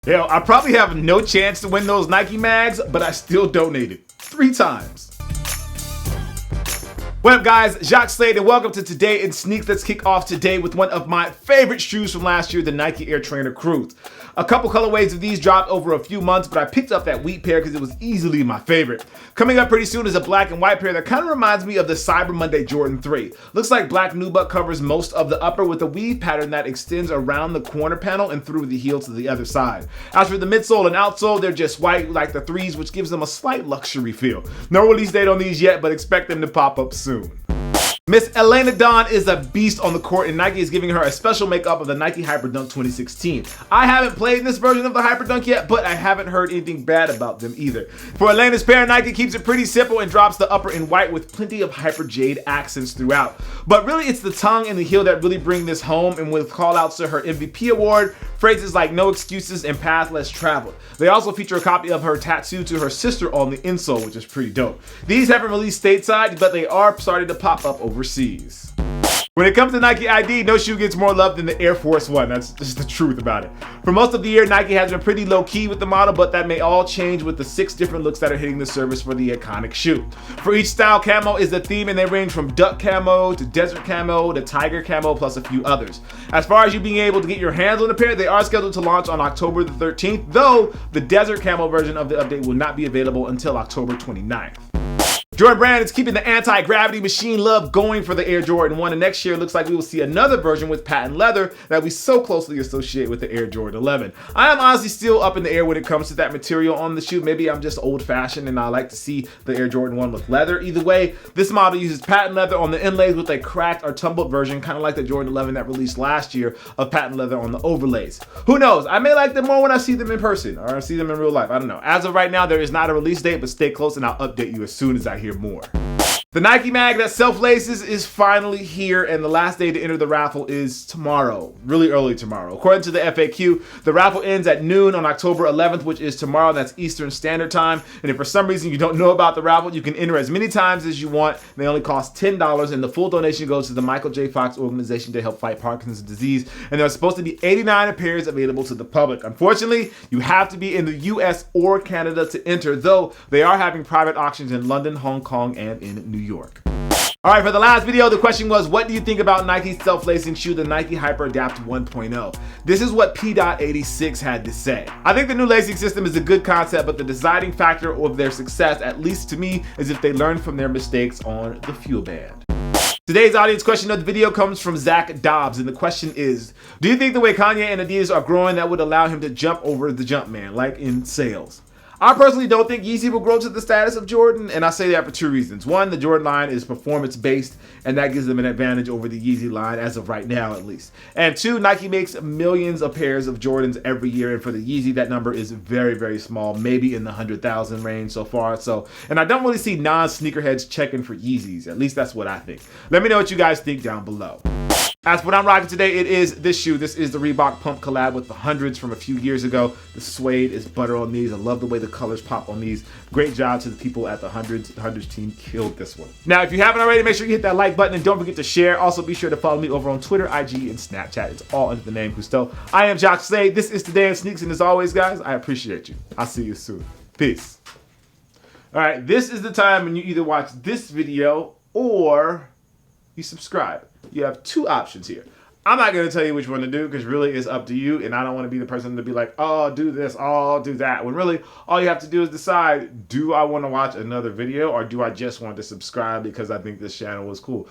Hell, I probably have no chance to win those Nike mags, but I still donated 3 times. What up guys, Jacques Slade and welcome to Today in Sneaks. Let's kick off today with one of my favorite shoes from last year, the Nike Air Trainer Cruise. A couple colorways of these dropped over a few months, but I picked up that wheat pair because it was easily my favorite. Coming up pretty soon is a black and white pair that kind of reminds me of the Cyber Monday Jordan 3. Looks like black nubuck covers most of the upper with a weave pattern that extends around the corner panel and through the heel to the other side. As for the midsole and outsole, they're just white like the 3s, which gives them a slight luxury feel. No release date on these yet, but expect them to pop up soon. Miss Elena Delle Donne is a beast on the court, and Nike is giving her a special makeup of the Nike Hyperdunk 2016. I haven't played this version of the Hyperdunk yet, but I haven't heard anything bad about them either. For Elena's pair, Nike keeps it pretty simple and drops the upper in white with plenty of hyper jade accents throughout. But really, it's the tongue and the heel that really bring this home, and with call-outs to her MVP award, phrases like no excuses and path less traveled. They also feature a copy of her tattoo to her sister on the insole, which is pretty dope. These haven't released stateside, but they are starting to pop up overseas. When it comes to Nike ID, no shoe gets more love than the Air Force One. That's just the truth about it. For most of the year, Nike has been pretty low-key with the model, but that may all change with the 6 different looks that are hitting the service for the iconic shoe. For each style, camo is the theme, and they range from duck camo to desert camo to tiger camo, plus a few others. As far as you being able to get your hands on the pair, they are scheduled to launch on October the 13th, though the desert camo version of the update will not be available until October 29th. Jordan Brand is keeping the anti-gravity machine love going for the Air Jordan 1, and next year looks like we will see another version with patent leather that we so closely associate with the Air Jordan 11. I am honestly still up in the air when it comes to that material on the shoe. Maybe I'm just old-fashioned and I like to see the Air Jordan 1 with leather. Either way, this model uses patent leather on the inlays with a cracked or tumbled version, kind of like the Jordan 11 that released last year, of patent leather on the overlays. Who knows? I may like them more when I see them in person or I see them in real life. I don't know. As of right now, there is not a release date, but stay close and I'll update you as soon as I hear more. The Nike mag that self-laces is finally here, and the last day to enter the raffle is tomorrow, really early tomorrow. According to the FAQ, the raffle ends at noon on October 11th, which is tomorrow. That's Eastern Standard Time. And if for some reason you don't know about the raffle, you can enter as many times as you want. They only cost $10, and the full donation goes to the Michael J. Fox organization to help fight Parkinson's disease. And there are supposed to be 89 pairs available to the public. Unfortunately, you have to be in the US or Canada to enter, though they are having private auctions in London, Hong Kong, and in New York. All right, for the last video, the question was, what do you think about Nike's self-lacing shoe, the Nike Hyper Adapt 1.0? This is what P.86 had to say. I think the new lacing system is a good concept, but the deciding factor of their success, at least to me, is if they learn from their mistakes on the fuel band. Today's audience question of the video comes from Zach Dobbs, and the question is, do you think the way Kanye and Adidas are growing that would allow him to jump over the Jumpman, like in sales? I personally don't think Yeezy will grow to the status of Jordan, and I say that for 2 reasons. One, the Jordan line is performance-based, and that gives them an advantage over the Yeezy line, as of right now at least. And 2, Nike makes millions of pairs of Jordans every year, and for the Yeezy, that number is very, very small, maybe in the 100,000 range so far. And I don't really see non-sneakerheads checking for Yeezys. At least that's what I think. Let me know what you guys think down below. As for what I'm rocking today, it is this shoe. This is the Reebok Pump collab with the hundreds from a few years ago. The suede is butter on these. I love the way the colors pop on these. Great job to the people at the hundreds. The hundreds team killed this one. Now, if you haven't already, make sure you hit that like button and don't forget to share. Also, be sure to follow me over on Twitter, IG, and Snapchat. It's all under the name Cousteau. I am Jacques Slade. This is Today in Sneaks, and as always, guys, I appreciate you. I'll see you soon. Peace. All right, this is the time when you either watch this video or you subscribe. You have 2 options here. I'm not going to tell you which one to do because really it's up to you, and I don't want to be the person to be like, oh, do this, oh, do that. When really all you have to do is decide, do I want to watch another video or do I just want to subscribe because I think this channel was cool?